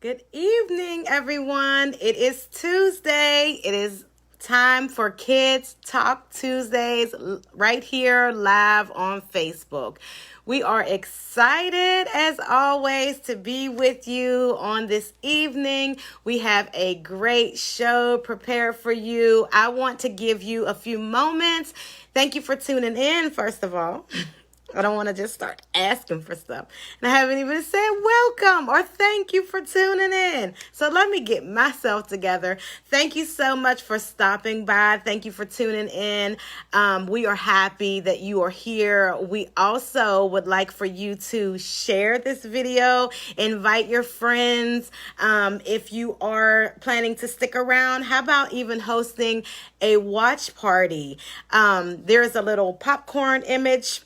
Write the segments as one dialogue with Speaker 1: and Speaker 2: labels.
Speaker 1: Good evening, everyone. It is Tuesday. It is time for Kids Talk Tuesdays right here live on Facebook. We are excited, as always, to be with you on this evening. We have a great show prepared for you. I want to give you a few moments. Thank you for tuning in, first of all. I don't want to just start asking for stuff. And I haven't even said welcome or thank you for tuning in. So let me get myself together. Thank you so much for stopping by. Thank you for tuning in. We are happy that you are here. We also would like for you to share this video, invite your friends. If you are planning to stick around, how about even hosting a watch party? There's a little popcorn image.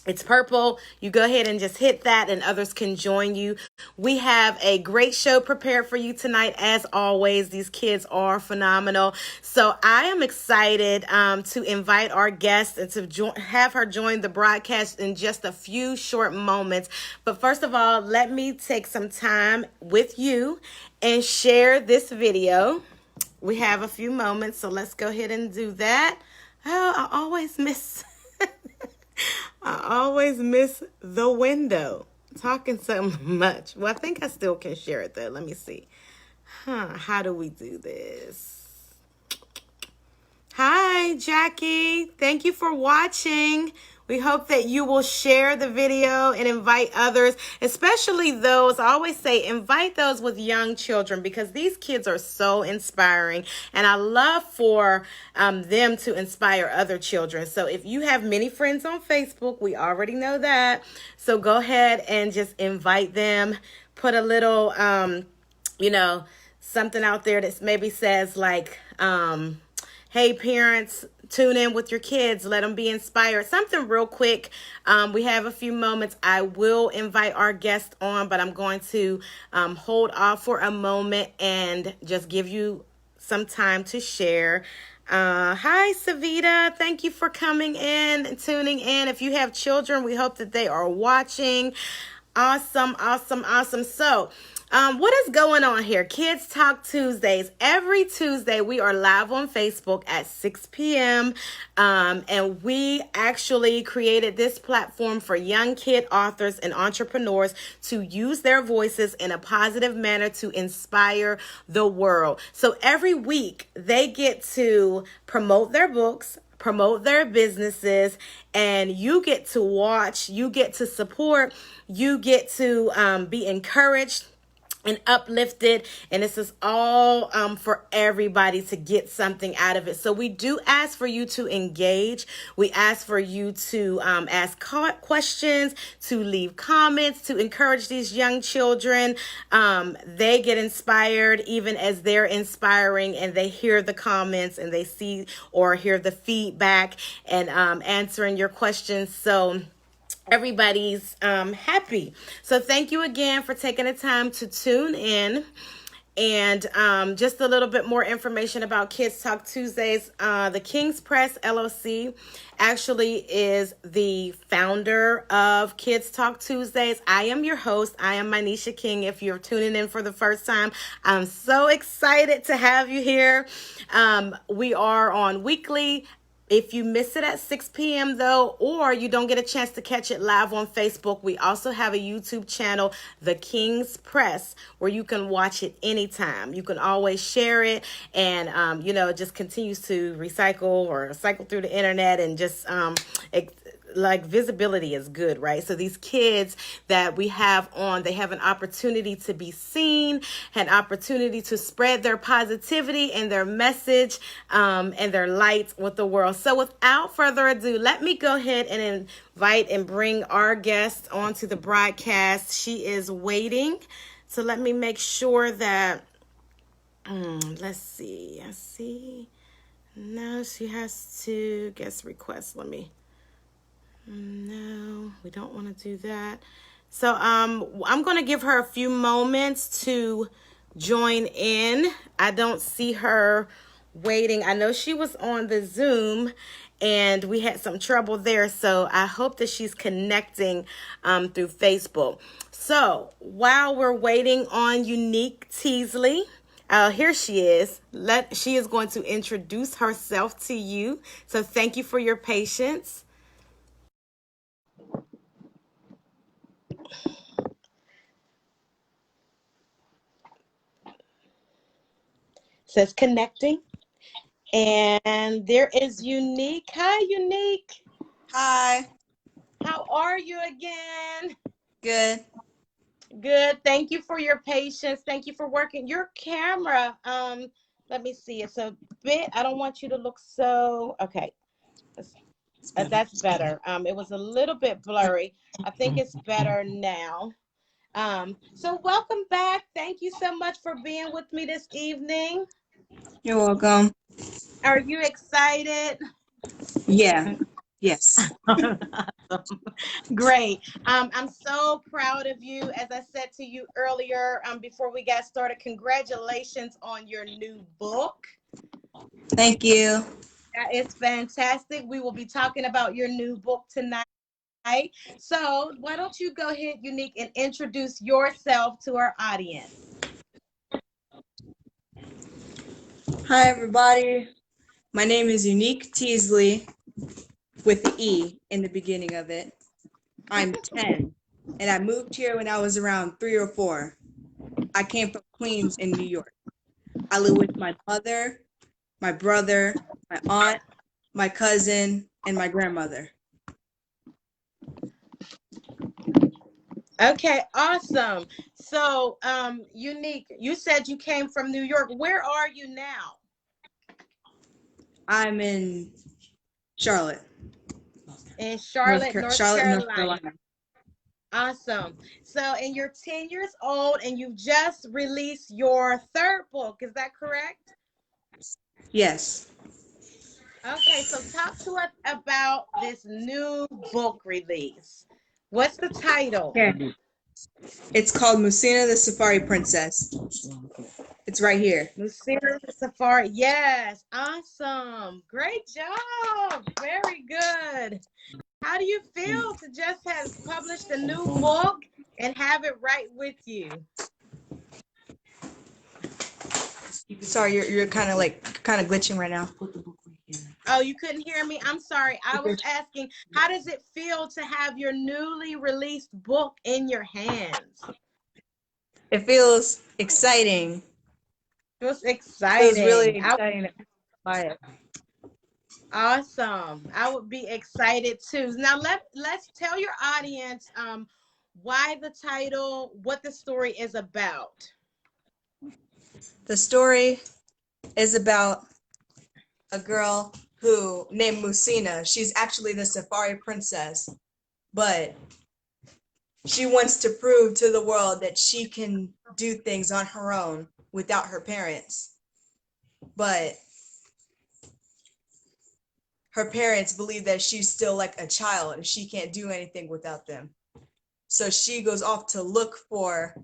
Speaker 1: It's purple. You go ahead and just hit that and others can join you. We have a great show prepared for you tonight. As always, these kids are phenomenal. So I am excited to invite our guest and to have her join the broadcast in just a few short moments. But first of all, let me take some time with you and share this video. We have a few moments, so let's go ahead and do that. Oh, I always miss the window. Talking so much. Well, I think I still can share it though. Let me see. How do we do this? Hi, Jackie. Thank you for watching. We hope that you will share the video and invite others, especially those, I always say, invite those with young children because these kids are so inspiring. And I love for them to inspire other children. So if you have many friends on Facebook, we already know that. So go ahead and just invite them. Put a little, something out there that maybe says like, hey, parents, tune in with your kids. Let them be inspired. Something real quick. We have a few moments. I will invite our guest on, but I'm going to hold off for a moment and just give you some time to share. Hi, Savita. Thank you for coming in and tuning in. If you have children, we hope that they are watching. Awesome. So, what is going on here? Kids Talk Tuesdays. Every Tuesday, we are live on Facebook at 6 p.m. And we actually created this platform for young kid authors and entrepreneurs to use their voices in a positive manner to inspire the world. So every week, they get to promote their books, promote their businesses, and you get to watch, you get to support, you get to be encouraged and uplifted, and this is all for everybody to get something out of it. So we do ask for you to engage. We ask for you to ask questions, to leave comments, to encourage these young children. They get inspired even as they're inspiring, and they hear the comments and they see or hear the feedback and answering your questions. So everybody's happy. So thank you again for taking the time to tune in. And just a little bit more information about Kids Talk Tuesdays. The King's Press LLC actually is the founder of Kids Talk Tuesdays. I am your host. I am Manisha King. If you're tuning in for the first time, I'm so excited to have you here. We are on weekly. If you miss it at 6 p.m. though, or you don't get a chance to catch it live on Facebook, we also have a YouTube channel, The King's Press, where you can watch it anytime. You can always share it and, it just continues to recycle or cycle through the internet and just like visibility is good, right? So these kids that we have on, they have an opportunity to be seen, an opportunity to spread their positivity and their message and their light with the world. So without further ado, let me go ahead and invite and bring our guest onto the broadcast. She is waiting. So let me make sure that, let's see. I see. No, she has to guest request. No, we don't want to do that. So I'm going to give her a few moments to join in. I don't see her waiting. I know she was on the Zoom and we had some trouble there. So I hope that she's connecting through Facebook. So while we're waiting on Eunique Teasley, here she is. She is going to introduce herself to you. So thank you for your patience. Says connecting. And there is Eunique. Hi, Eunique.
Speaker 2: Hi.
Speaker 1: How are you again?
Speaker 2: Good.
Speaker 1: Good. Thank you for your patience. Thank you for working your camera. Let me see. It's a bit. I don't want you to look so. Okay, that's better. It was a little bit blurry. I think it's better now. So welcome back. Thank you so much for being with me this evening.
Speaker 2: You're welcome.
Speaker 1: Are you excited?
Speaker 2: Yeah. Yes.
Speaker 1: Great. I'm so proud of you. As I said to you earlier, before we got started, congratulations on your new book.
Speaker 2: Thank you.
Speaker 1: That is fantastic. We will be talking about your new book tonight. So why don't you go ahead, Eunique, and introduce yourself to our audience.
Speaker 2: Hi, everybody. My name is Eunique Teasley with the E in the beginning of it. I'm 10, and I moved here when I was around 3 or 4. I came from Queens in New York. I live with my mother, my brother, my aunt, my cousin, and my grandmother.
Speaker 1: Okay, awesome. So, Eunique, you said you came from New York. Where are you now?
Speaker 2: I'm in Charlotte.
Speaker 1: In Charlotte, North
Speaker 2: North
Speaker 1: Carolina.
Speaker 2: Carolina.
Speaker 1: Awesome. So, and you're 10 years old and you've just released your third book. Is that correct?
Speaker 2: Yes.
Speaker 1: Okay, so talk to us about this new book release. What's the title?
Speaker 2: Yeah. It's called Musina the Safari Princess. It's right here.
Speaker 1: Lucille Safari. Yes, awesome. Great job. Very good. How do you feel to just have published a new book and have it right with you?
Speaker 2: Sorry, you're kind of glitching right now.
Speaker 1: Oh, you couldn't hear me? I'm sorry. I was asking, how does it feel to have your newly released book in your hands?
Speaker 2: It feels exciting.
Speaker 1: Feels
Speaker 2: It feels really
Speaker 1: exciting.
Speaker 2: exciting to buy it.
Speaker 1: Awesome. I would be excited too. Now let's tell your audience why the title, what the story is about.
Speaker 2: The story is about a girl who named Musina. She's actually the safari princess, but she wants to prove to the world that she can do things on her own without her parents. But her parents believe that she's still like a child and she can't do anything without them. So she goes off to look for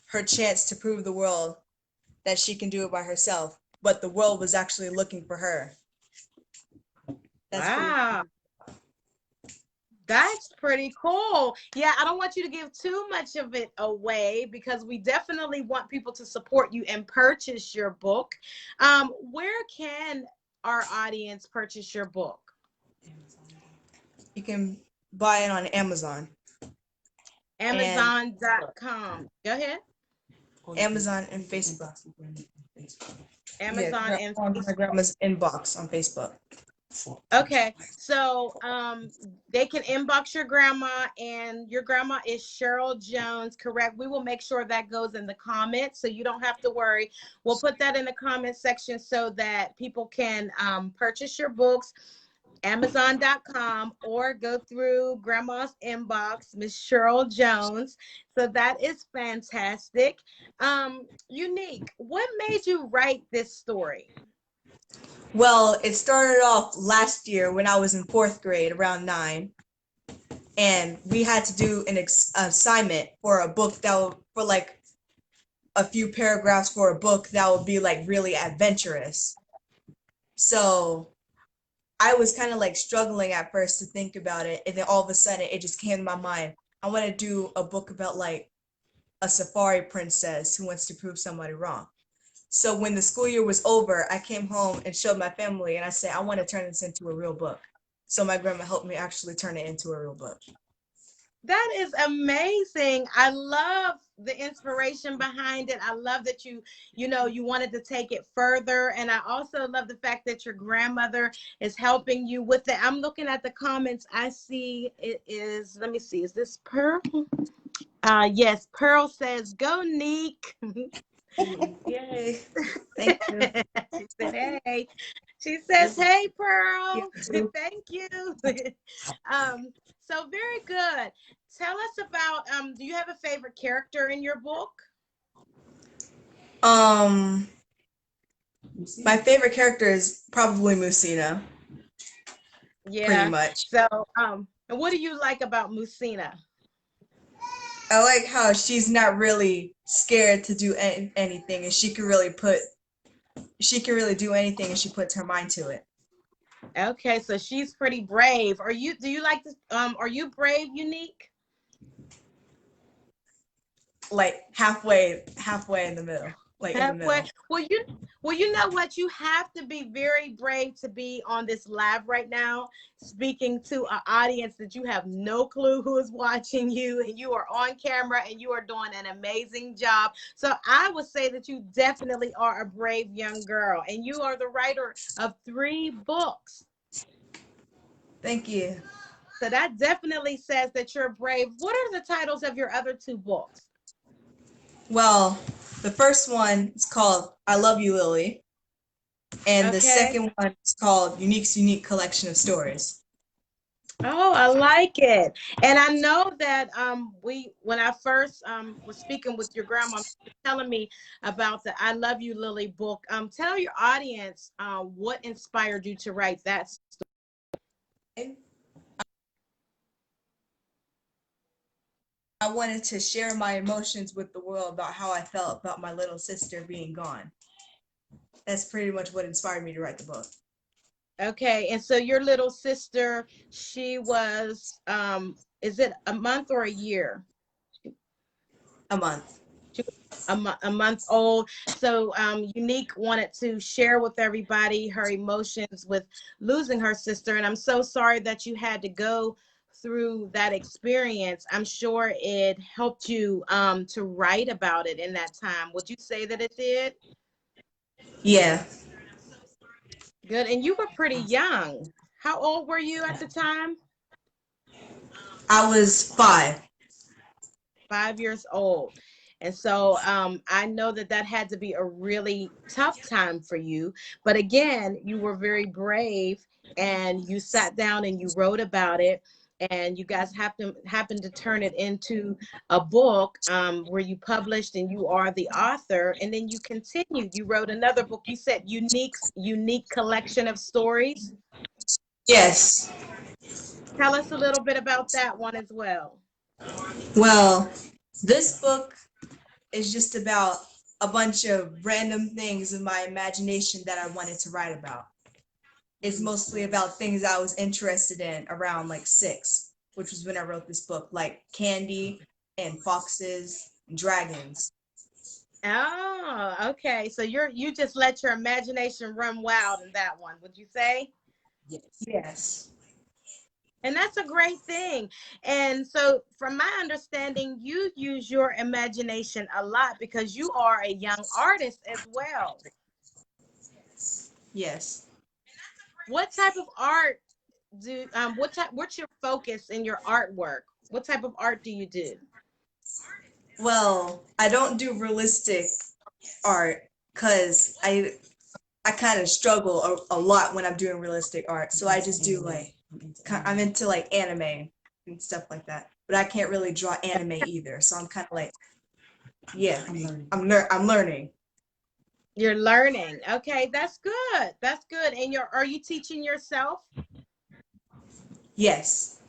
Speaker 2: her chance to prove the world that she can do it by herself. But the world was actually looking for her.
Speaker 1: Wow. That's pretty cool. Yeah, I don't want you to give too much of it away because we definitely want people to support you and purchase your book. Where can our audience purchase your book?
Speaker 2: You can buy it on Amazon.
Speaker 1: Amazon.com. Go ahead.
Speaker 2: Amazon and Facebook.
Speaker 1: Amazon and
Speaker 2: on my
Speaker 1: Facebook.
Speaker 2: grandma's inbox on Facebook.
Speaker 1: Okay, so they can inbox your grandma, and your grandma is Cheryl Jones, correct? We will make sure that goes in the comments, so you don't have to worry. We'll put that in the comment section so that people can purchase your books. Amazon.com or go through grandma's inbox, Miss Cheryl Jones. So that is fantastic. Eunique, what made you write this story?
Speaker 2: Well, it started off last year when I was in 4th grade, around 9, and we had to do an assignment for a book that would, for like a few paragraphs for a book that would be like really adventurous. So I was kind of like struggling at first to think about it, and then all of a sudden it just came to my mind. I want to do a book about like a safari princess who wants to prove somebody wrong. So when the school year was over, I came home and showed my family, and I said, I want to turn this into a real book. So my grandma helped me actually turn it into a real book.
Speaker 1: That is amazing. I love the inspiration behind it. I love that you wanted to take it further. And I also love the fact that your grandmother is helping you with it. I'm looking at the comments. I see it is, let me see, is this Pearl? Yes, Pearl says, go Neek.
Speaker 2: Yay. Thank you.
Speaker 1: She said, hey. She says, hey, Pearl.
Speaker 2: You
Speaker 1: Thank you. So very good. Tell us about, do you have a favorite character in your book?
Speaker 2: My favorite character is probably Musina, pretty
Speaker 1: Yeah.
Speaker 2: much.
Speaker 1: So, and what do you like about Musina?
Speaker 2: I like how she's not really scared to do anything, and she can really do anything if she puts her mind to it.
Speaker 1: Okay, so she's pretty brave. Do you like this? Are you brave, Eunique?
Speaker 2: Like halfway in the middle, like in the
Speaker 1: Halfway.
Speaker 2: middle.
Speaker 1: Well, you know what? You have to be very brave to be on this live right now, speaking to an audience that you have no clue who is watching you, and you are on camera and you are doing an amazing job. So I would say that you definitely are a brave young girl, and you are the writer of 3 books.
Speaker 2: Thank you.
Speaker 1: So that definitely says that you're brave. What are the titles of your other 2 books?
Speaker 2: Well, the first one is called I Love You, Lily. And the
Speaker 1: Okay.
Speaker 2: second one is called Eunique's Unique Collection of Stories.
Speaker 1: Oh, I like it. And I know that when I first was speaking with your grandma, she was telling me about the I Love You Lily book. Tell your audience what inspired you to write that story.
Speaker 2: I wanted to share my emotions with the world about how I felt about my little sister being gone. That's pretty much what inspired me to write the book.
Speaker 1: Okay, and so your little sister, she was is it a month or a year?
Speaker 2: A month.
Speaker 1: She was a month old. So Eunique wanted to share with everybody her emotions with losing her sister. And I'm so sorry that you had to go through that experience. I'm sure it helped you to write about it in that time. Would you say that it did?
Speaker 2: Yeah.
Speaker 1: Good. And you were pretty young. How old were you at the time?
Speaker 2: I was 5.
Speaker 1: 5 years old. And so I know that that had to be a really tough time for you. But again, you were very brave and you sat down and you wrote about it. And you guys happened to turn it into a book where you published and you are the author. And then you continued. You wrote another book. You said unique collection of stories.
Speaker 2: Yes.
Speaker 1: Tell us a little bit about that one as well.
Speaker 2: Well, this book is just about a bunch of random things in my imagination that I wanted to write about. It's mostly about things I was interested in around like 6, which was when I wrote this book, like candy and foxes and dragons.
Speaker 1: Oh, okay. So you just let your imagination run wild in that one, would you say?
Speaker 2: Yes.
Speaker 1: And that's a great thing. And so from my understanding, you use your imagination a lot because you are a young artist as well.
Speaker 2: Yes.
Speaker 1: What type of art what's your focus in your artwork? What type of art do you do?
Speaker 2: Well, I don't do realistic art because I kind of struggle a lot when I'm doing realistic art. So I just do like I'm into like anime and stuff like that. But I can't really draw anime either. So I'm kind of like, yeah, I'm learning.
Speaker 1: You're learning. Okay, that's good. That's good. And are you teaching yourself?
Speaker 2: Yes.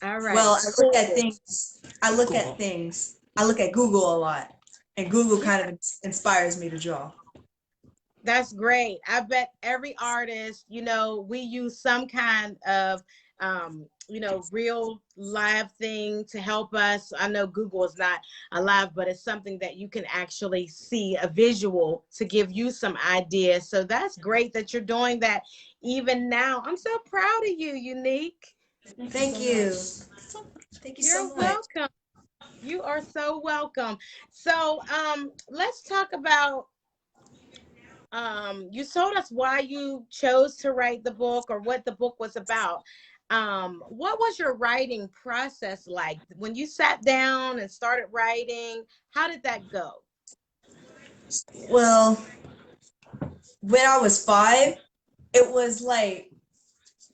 Speaker 1: All right,
Speaker 2: Well,
Speaker 1: cool.
Speaker 2: I look at Google a lot, and Google kind of inspires me to draw.
Speaker 1: That's great. I bet every artist, you know, we use some kind of, you know, real live thing to help us. I know Google is not alive, but it's something that you can actually see, a visual to give you some ideas. So that's great that you're doing that even now. I'm so proud of you, Eunique.
Speaker 2: Thank you. Thank you
Speaker 1: You're
Speaker 2: so much.
Speaker 1: welcome. You are so welcome. So, let's talk about, you told us why you chose to write the book or what the book was about. What was your writing process like when you sat down and started writing? How did that go?
Speaker 2: Well, when I was 5, it was like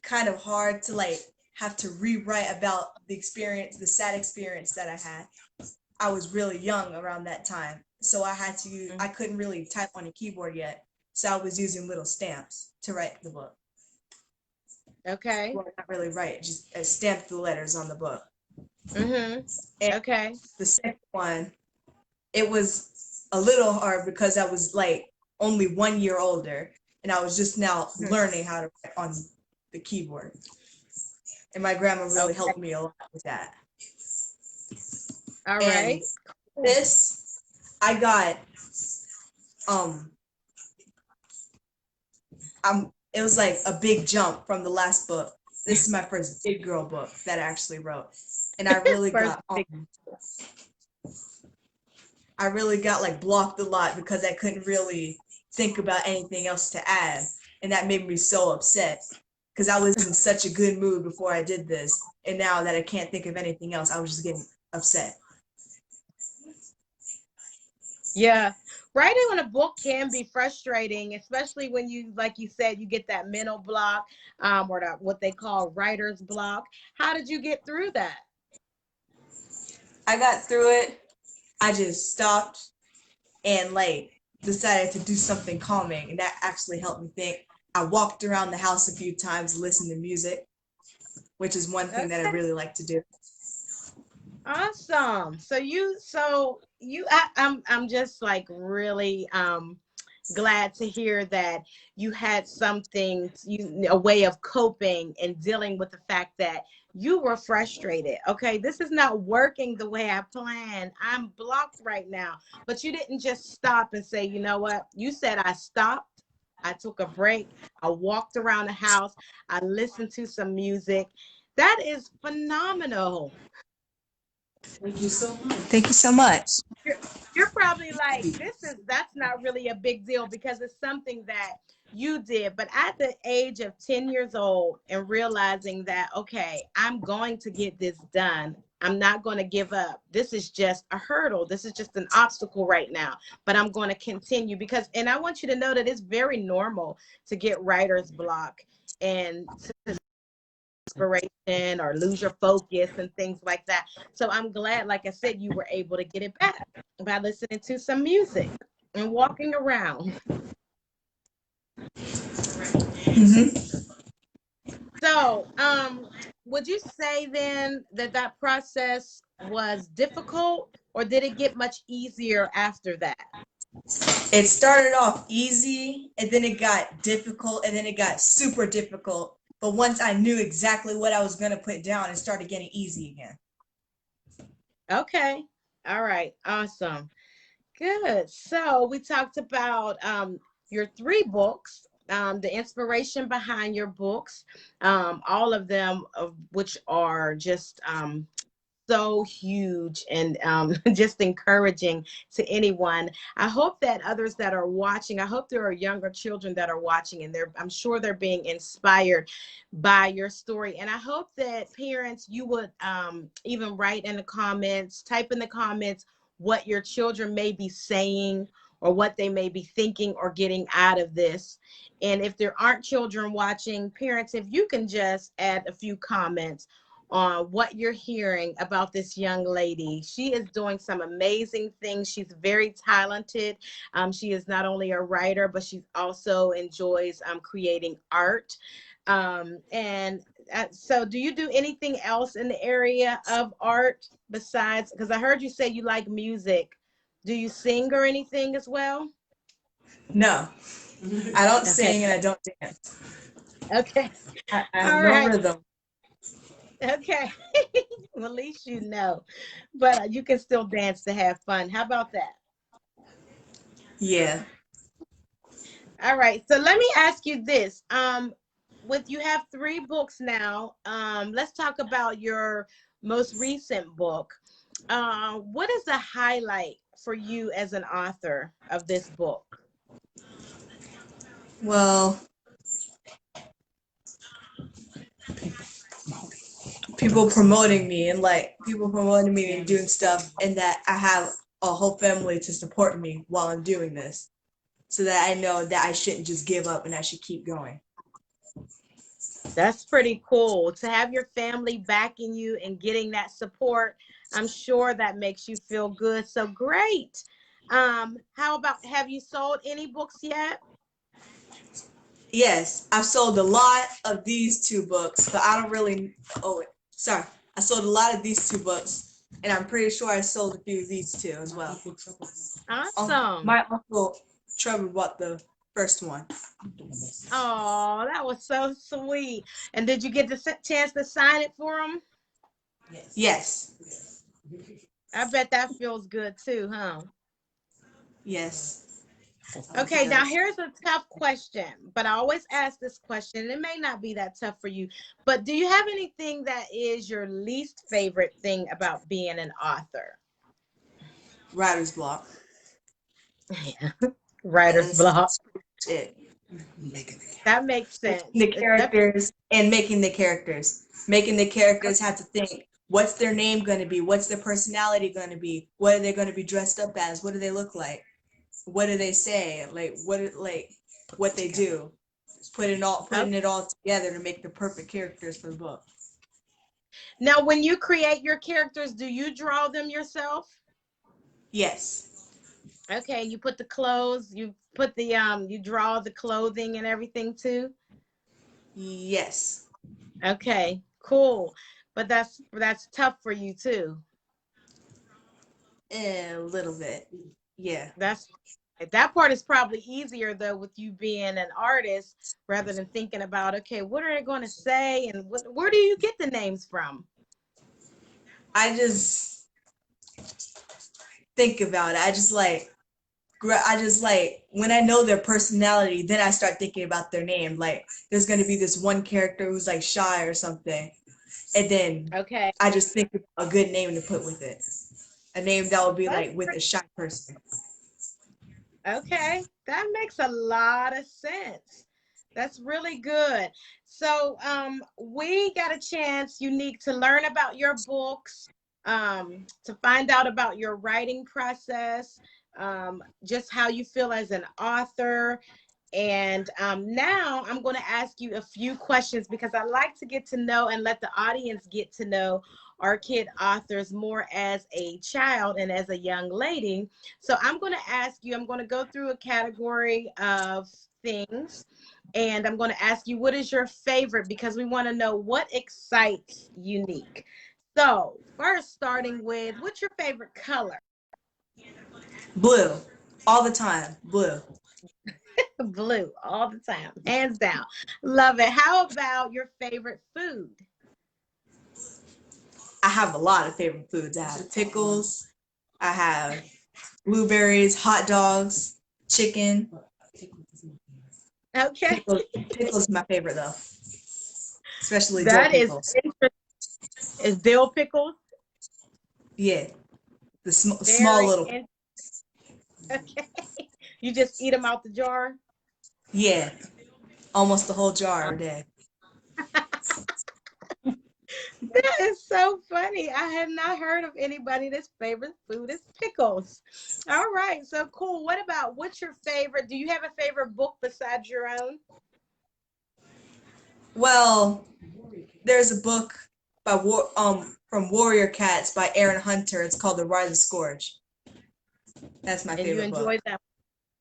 Speaker 2: kind of hard to like have to rewrite about the experience, the sad experience that I had. I was really young around that time, so I couldn't really type on a keyboard yet, so I was using little stamps to write the book.
Speaker 1: Okay.
Speaker 2: Well, not really write, just stamp the letters on the book.
Speaker 1: Mm-hmm.
Speaker 2: And
Speaker 1: Okay.
Speaker 2: the second one, it was a little hard because I was like only 1 year older, and I was just now learning how to write on the keyboard. And my grandma really
Speaker 1: Okay.
Speaker 2: helped me a lot with that.
Speaker 1: All
Speaker 2: And
Speaker 1: right.
Speaker 2: this, I got um it was like a big jump from the last book. This is my first big girl book that I actually wrote. And
Speaker 1: First big.
Speaker 2: I really got like blocked a lot because I couldn't really think about anything else to add. And that made me so upset because I was in such a good mood before I did this. And now that I can't think of anything else, I was just getting upset.
Speaker 1: Yeah. Writing on a book can be frustrating, especially when you, like you said, you get that mental block, or that what they call writer's block. How did you get through that?
Speaker 2: I got through it. I just stopped and like decided to do something calming, and that actually helped me think. I walked around the house a few times, listened to music, which is one thing that I
Speaker 1: Okay.
Speaker 2: really like to do.
Speaker 1: Awesome. I'm just like really glad to hear that you had something, a way of coping and dealing with the fact that you were frustrated. Okay, this is not working the way I planned. I'm blocked right now. But you didn't just stop and say, you know what? You said I stopped. I took a break. I walked around the house. I listened to some music. That is phenomenal.
Speaker 2: Thank you so much. Thank you so much.
Speaker 1: you're, you're probably like, that's not really a big deal because it's something that you did. But at the age of 10 years old and realizing that, okay, I'm going to get this done. I'm not going to give up. This is just a hurdle. This is just an obstacle right now, but I'm going to continue and I want you to know that it's very normal to get writer's block and to inspiration or lose your focus and things like that. So I'm glad, like I said, you were able to get it back by listening to some music and walking around.
Speaker 2: Mm-hmm.
Speaker 1: So, would you say then that that process was difficult, or did it get much easier after that?
Speaker 2: It started off easy, and then it got difficult, and then it got super difficult. But once I knew exactly what I was going to put down, it started getting easy again.
Speaker 1: Okay. All right. Awesome. Good. So we talked about your three books, the inspiration behind your books, all of them of which are just so huge and just encouraging to anyone. I hope that others that are watching, I hope there are younger children that are watching, and I'm sure they're being inspired by your story. And I hope that parents, you would even write in the comments, type in the comments what your children may be saying or what they may be thinking or getting out of this. And if there aren't children watching, parents, if you can just add a few comments on what you're hearing about this young lady. She is doing some amazing things. She's very talented. She is not only a writer, but she also enjoys creating art. And so, do you do anything else in the area of art besides? Because I heard you say you like music. Do you sing or anything as well?
Speaker 2: No. I don't
Speaker 1: Okay.
Speaker 2: sing and I don't dance.
Speaker 1: Okay.
Speaker 2: I have
Speaker 1: All
Speaker 2: no
Speaker 1: right.
Speaker 2: rhythm.
Speaker 1: Okay. Well, at least you know. But you can still dance to have fun. How about that?
Speaker 2: Yeah.
Speaker 1: All right. So let me ask you this. With you have three books now. Let's talk about your most recent book. What is the highlight for you as an author of this book?
Speaker 2: Well, people promoting me and like people promoting me and doing stuff, and that I have a whole family to support me while I'm doing this, so that I know that I shouldn't just give up and I should keep going.
Speaker 1: That's pretty cool to have your family backing you and getting that support. I'm sure that makes you feel good. So great. How about, have you sold any books yet?
Speaker 2: Yes, I've sold a lot of these two books, but I don't really. Oh, wait, sorry. I sold a lot of these two books, and I'm pretty sure I sold a few of these two as well.
Speaker 1: Awesome.
Speaker 2: My uncle Trevor bought the first one.
Speaker 1: Oh, that was so sweet. And did you get the chance to sign it for him?
Speaker 2: Yes.
Speaker 1: I bet that feels good too, huh?
Speaker 2: Yes. Yes, it
Speaker 1: Okay, now
Speaker 2: does.
Speaker 1: here's a tough question, but I always ask this question, and it may not be that tough for you, but do you have anything that is your least favorite thing about being an author?
Speaker 2: Writer's block.
Speaker 1: Yeah. Writer's
Speaker 2: That's
Speaker 1: block.
Speaker 2: it.
Speaker 1: That makes
Speaker 2: Making
Speaker 1: sense.
Speaker 2: the characters and making the characters. Making the characters have to think, what's their name going to be? What's their personality going to be? What are they going to be dressed up as? What do they look like? What do they say? What they do.
Speaker 1: Okay.
Speaker 2: Putting it all together to make the perfect characters for the book.
Speaker 1: Now, when you create your characters, do you draw them yourself?
Speaker 2: Yes.
Speaker 1: Okay, you put the clothes, you put the you draw the clothing and everything too.
Speaker 2: Yes.
Speaker 1: Okay, cool. But that's tough for you too.
Speaker 2: A little bit. Yeah.
Speaker 1: That's that part is probably easier though with you being an artist rather than thinking about, okay, what are they going to say and where do you get the names from?
Speaker 2: I just think about it. I just like when I know their personality, then I start thinking about their name. Like there's gonna be this one character who's like shy or something, and then
Speaker 1: Okay,
Speaker 2: I just think of a good name to put with it. A name that would be
Speaker 1: that's
Speaker 2: like with a shy person.
Speaker 1: okay. That makes a lot of sense. That's really good. So, we got a chance, Unique, to learn about your books, to find out about your writing process, just how you feel as an author. And now I'm going to ask you a few questions because I like to get to know and let the audience get to know our kid authors more as a child and as a young lady. So I'm going to ask you, I'm going to go through a category of things and I'm going to ask you, what is your favorite? Because we want to know what excites Unique. So, first, starting with, what's your favorite color?
Speaker 2: Blue, all the time. Blue.
Speaker 1: Blue, all the time, hands down. Love it. How about your favorite food?
Speaker 2: I have a lot of favorite foods. I have pickles. I have blueberries, hot dogs, chicken.
Speaker 1: Okay,
Speaker 2: Pickles is my favorite though, especially dill
Speaker 1: that is
Speaker 2: pickles.
Speaker 1: interesting. Is dill pickles
Speaker 2: Yeah, the small
Speaker 1: very
Speaker 2: little.
Speaker 1: interesting? Okay, you just eat them out the jar.
Speaker 2: Yeah, almost the whole jar a day.
Speaker 1: That is so funny. I had not heard of anybody that's favorite food is pickles. All right, so cool. What about what's your favorite? Do you have a favorite book besides your own?
Speaker 2: Well, there's a book by from Warrior Cats by Aaron Hunter. It's called The Rise of Scourge. That's my
Speaker 1: And you
Speaker 2: favorite book.
Speaker 1: enjoyed that?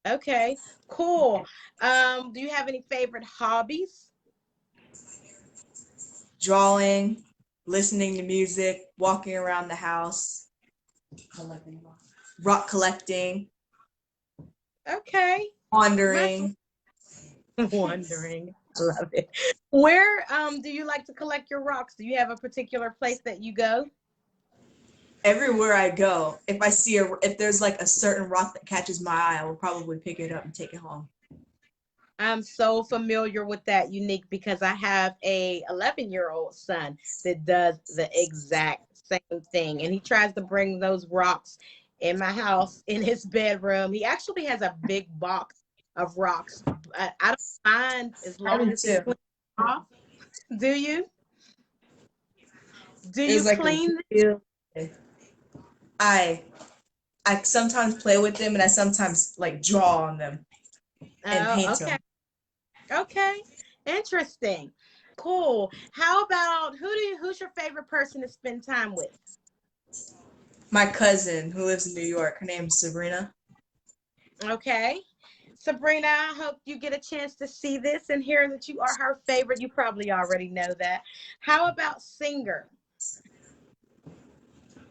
Speaker 1: Okay, cool. Do you have any favorite hobbies?
Speaker 2: Drawing, listening to music, walking around the house, rock collecting,
Speaker 1: Okay. My
Speaker 2: wandering.
Speaker 1: Wondering. I love it. Where do you like to collect your rocks? Do you have a particular place that you go?
Speaker 2: Everywhere I go, if there's like a certain rock that catches my eye, I will probably pick it up and take it home.
Speaker 1: I'm so familiar with that, Unique, because I have a 11-year-old son that does the exact same thing, and he tries to bring those rocks in my house in his bedroom. He actually has a big box of rocks. I don't mind as
Speaker 2: I
Speaker 1: long
Speaker 2: do
Speaker 1: as he
Speaker 2: too.
Speaker 1: cleans them off. Do you? Do
Speaker 2: It was
Speaker 1: you
Speaker 2: like a
Speaker 1: clean?
Speaker 2: real. I I sometimes play with them and I sometimes like draw on them and
Speaker 1: Oh,
Speaker 2: paint
Speaker 1: okay.
Speaker 2: them.
Speaker 1: Okay. Interesting. Cool. How about who's your favorite person to spend time with?
Speaker 2: My cousin who lives in New York, her name's Sabrina.
Speaker 1: Okay. Sabrina, I hope you get a chance to see this and hear that you are her favorite. You probably already know that. How about singer?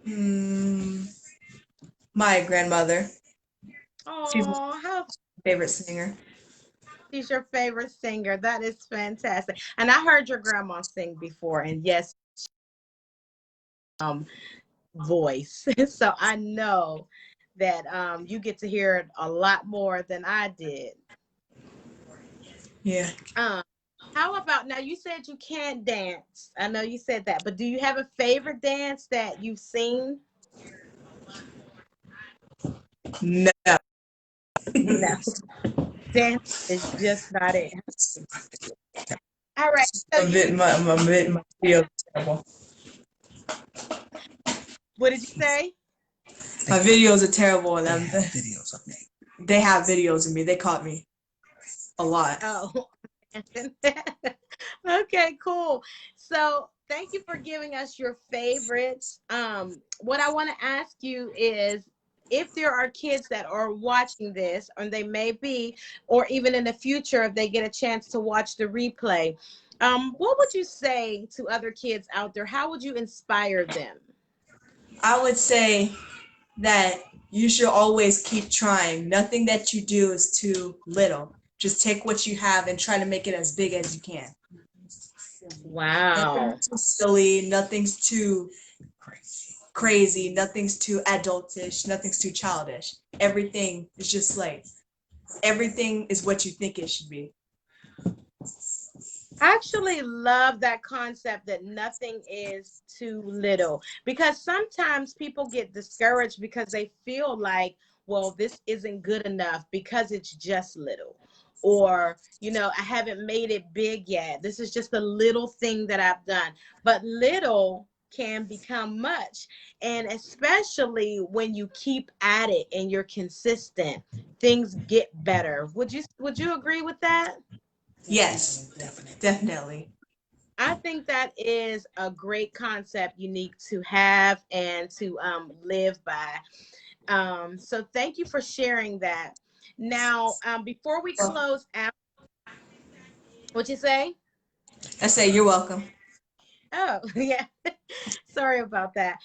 Speaker 2: Hmm, my grandmother. She's my
Speaker 1: Oh, how
Speaker 2: favorite singer.
Speaker 1: she's your favorite singer. That is fantastic. And I heard your grandma sing before, and yes, um, voice. So I know that you get to hear it a lot more than I did.
Speaker 2: Yeah.
Speaker 1: Um, how about now? You said you can't dance. I know you said that, but do you have a favorite dance that you've seen?
Speaker 2: No.
Speaker 1: No, dance is just not it. All right. So
Speaker 2: My videos are terrible.
Speaker 1: what did you say?
Speaker 2: My videos are terrible and they have videos of me. They caught me a lot.
Speaker 1: Oh, okay, cool. So thank you for giving us your favorites. What I want to ask you is if there are kids that are watching this, or they may be, or even in the future, if they get a chance to watch the replay, what would you say to other kids out there? How would you inspire them?
Speaker 2: I would say that you should always keep trying. Nothing that you do is too little. Just take what you have and try to make it as big as you can.
Speaker 1: Wow.
Speaker 2: Nothing's too silly, nothing's too crazy, nothing's too adultish, nothing's too childish. Everything is just like everything is what you think it should be.
Speaker 1: I actually love that concept that nothing is too little, because sometimes people get discouraged because they feel like, well, this isn't good enough because it's just little. Or, I haven't made it big yet. This is just a little thing that I've done. But little can become much. And especially when you keep at it and you're consistent, things get better. Would you agree with that?
Speaker 2: Yes, definitely.
Speaker 1: I think that is a great concept, Unique, to have and to live by. So thank you for sharing that. Now, before we
Speaker 2: Well,
Speaker 1: close out, what you say?
Speaker 2: I say you're welcome.
Speaker 1: Oh, yeah. Sorry about that.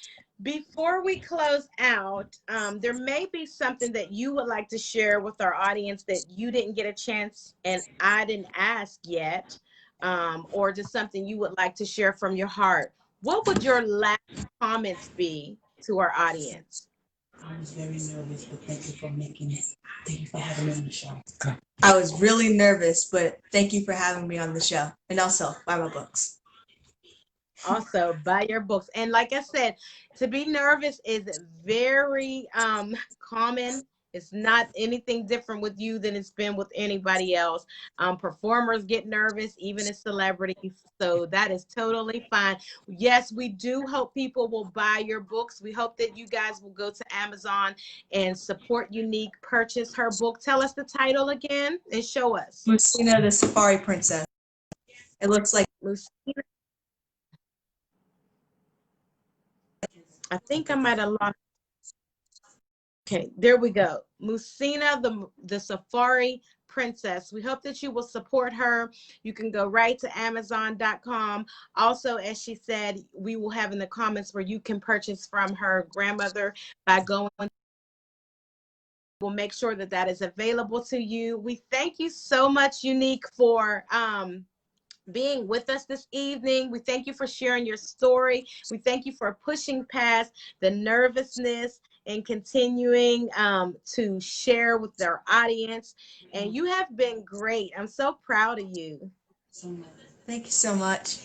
Speaker 1: Before we close out, there may be something that you would like to share with our audience that you didn't get a chance and I didn't ask yet, or just something you would like to share from your heart. What would your last comments be to our audience?
Speaker 3: I was very nervous, but thank you for making it. Thank you for having me on the show.
Speaker 2: I was really nervous, but thank you for having me on the show. And also, buy my books.
Speaker 1: Also, buy your books. And like I said, to be nervous is very common. It's not anything different with you than it's been with anybody else. Performers get nervous, even as celebrities. So that is totally fine. Yes, we do hope people will buy your books. We hope that you guys will go to Amazon and support Unique, purchase her book. Tell us the title again and show us.
Speaker 2: Lucina the Safari Princess. It looks like
Speaker 1: Lucina. I think I might have lost. Okay, there we go. Musina, the Safari Princess. We hope that you will support her. You can go right to Amazon.com. Also, as she said, we will have in the comments where you can purchase from her grandmother by going We'll make sure that that is available to you. We thank you so much, Eunique, for being with us this evening. We thank you for sharing your story. We thank you for pushing past the nervousness and continuing to share with our audience. And you have been great. I'm so proud of you.
Speaker 2: Thank you so much.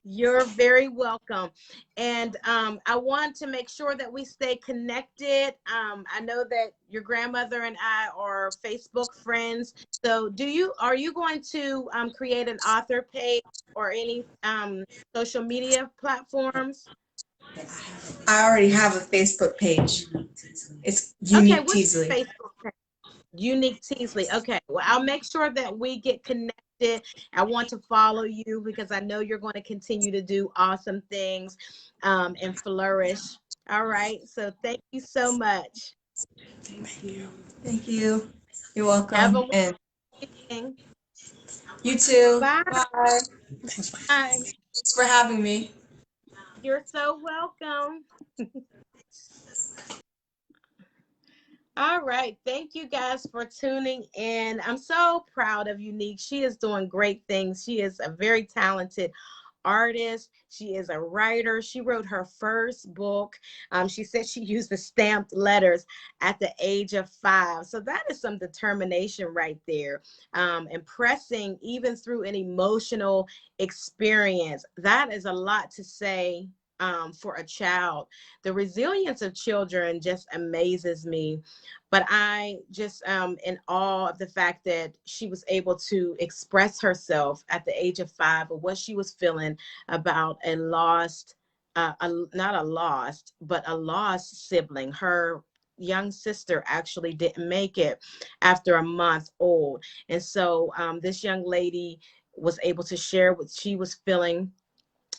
Speaker 1: You're very welcome. And I want to make sure that we stay connected. I know that your grandmother and I are Facebook friends. So are you going to create an author page or any social media platforms?
Speaker 2: I already have a Facebook page. It's
Speaker 1: Okay,
Speaker 2: Eunique
Speaker 1: what's
Speaker 2: Teasley.
Speaker 1: your Facebook page? Eunique Teasley. Okay, well, I'll make sure that we get connected. I want to follow you because I know you're going to continue to do awesome things and flourish. All right, so thank you so much.
Speaker 3: Thank you.
Speaker 2: Thank you. You're
Speaker 1: Have a
Speaker 2: welcome.
Speaker 1: wonderful
Speaker 2: And
Speaker 1: evening.
Speaker 2: you too.
Speaker 1: Bye.
Speaker 2: Bye.
Speaker 1: Bye.
Speaker 2: Thanks for having me.
Speaker 1: You're so welcome. All right. Thank you guys for tuning in. I'm so proud of Eunique. She is doing great things. She is a very talented artist. She is a writer. She wrote her first book. She said she used the stamped letters at the age of 5. So that is some determination right there. And pressing even through an emotional experience. That is a lot to say for a child. The resilience of children just amazes me. But I just in awe of the fact that she was able to express herself at the age of 5 of what she was feeling about a lost, not a lost, but a lost sibling. Her young sister actually didn't make it after a month old. And so this young lady was able to share what she was feeling,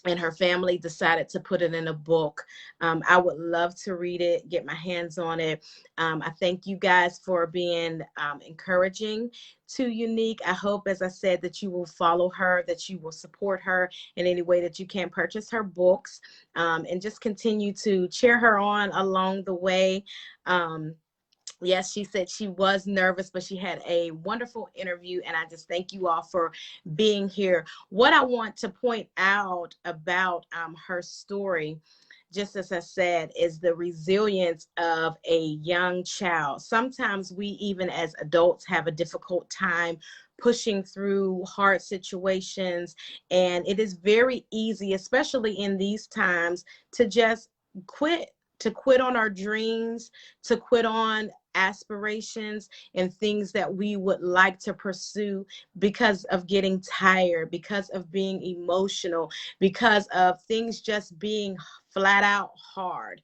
Speaker 1: and her family decided to put it in a book. I would love to read it, get my hands on it. I thank you guys for being encouraging to Eunique. I hope, as I said, that you will follow her, that you will support her in any way that you can, purchase her books, and just continue to cheer her on along the way. Yes, she said she was nervous, but she had a wonderful interview. And I just thank you all for being here. What I want to point out about her story, just as I said, is the resilience of a young child. Sometimes we, even as adults, have a difficult time pushing through hard situations. And it is very easy, especially in these times, to just quit. To quit on our dreams, to quit on aspirations and things that we would like to pursue because of getting tired, because of being emotional, because of things just being flat out hard.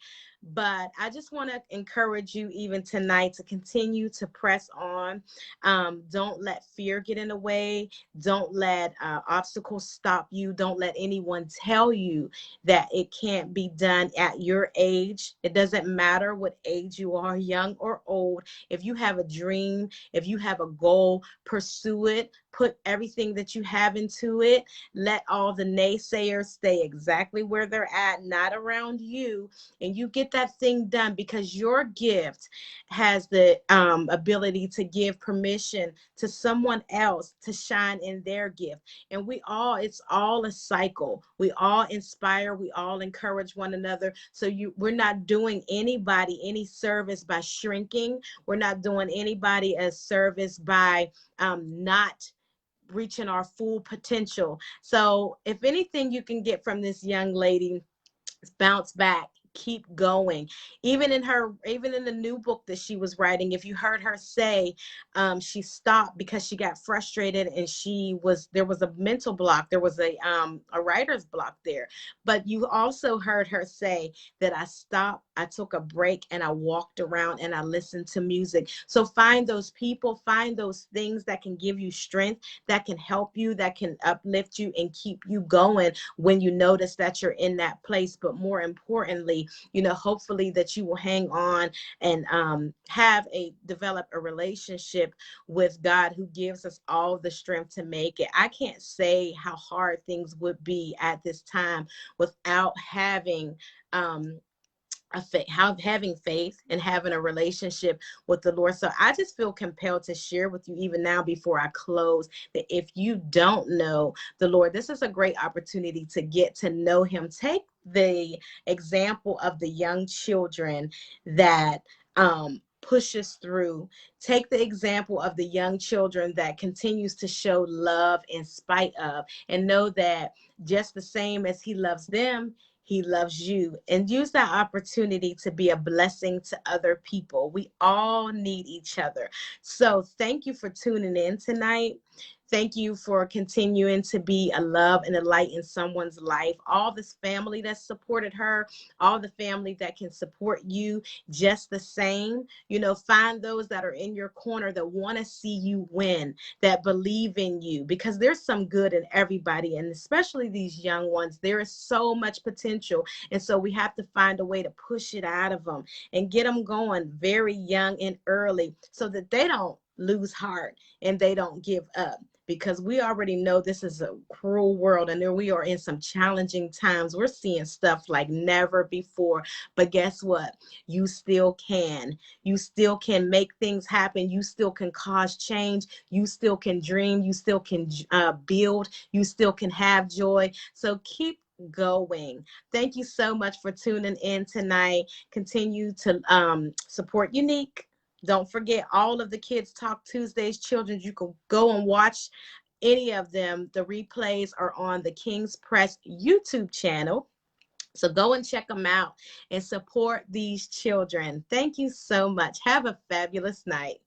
Speaker 1: But I just want to encourage you even tonight to continue to press on. Don't let fear get in the way. Don't let obstacles stop you. Don't let anyone tell you that it can't be done at your age. It doesn't matter what age you are, young or old. If you have a dream, if you have a goal, pursue it. Put everything that you have into it. Let all the naysayers stay exactly where they're at, not around you. And you get that thing done, because your gift has the ability to give permission to someone else to shine in their gift. And it's all a cycle. We all inspire, we all encourage one another. So we're not doing anybody any service by shrinking. We're not doing anybody a service by not reaching our full potential. So if anything you can get from this young lady, bounce back, keep going. Even in the new book that she was writing, if you heard her say, she stopped because she got frustrated, and there was a mental block, there was a writer's block there. But you also heard her say that I stopped, I took a break, and I walked around and I listened to music. So find those people, find those things that can give you strength, that can help you, that can uplift you and keep you going when you notice that you're in that place. But more importantly, hopefully that you will hang on and develop a relationship with God, who gives us all the strength to make it. I can't say how hard things would be at this time without having having faith and having a relationship with the Lord. So I just feel compelled to share with you even now before I close that if you don't know the Lord, this is a great opportunity to get to know him. Take the example of the young children that pushes through. Take the example of the young children that continues to show love in spite of, and know that just the same as he loves them, he loves you. And use that opportunity to be a blessing to other people. We all need each other. So thank you for tuning in tonight. Thank you for continuing to be a love and a light in someone's life. All this family that supported her, all the family that can support you just the same. You know, find those that are in your corner that want to see you win, that believe in you, because there's some good in everybody, and especially these young ones. There is so much potential, and so we have to find a way to push it out of them and get them going very young and early so that they don't lose heart and they don't give up, because we already know this is a cruel world and there we are in some challenging times. We're seeing stuff like never before. But guess what? You still can. You still can make things happen. You still can cause change. You still can dream. You still can build. You still can have joy. So keep going. Thank you so much for tuning in tonight. Continue to support Eunique. Don't forget all of the Kids Talk Tuesdays, children. You can go and watch any of them. The replays are on the King's Press YouTube channel. So go and check them out and support these children. Thank you so much. Have a fabulous night.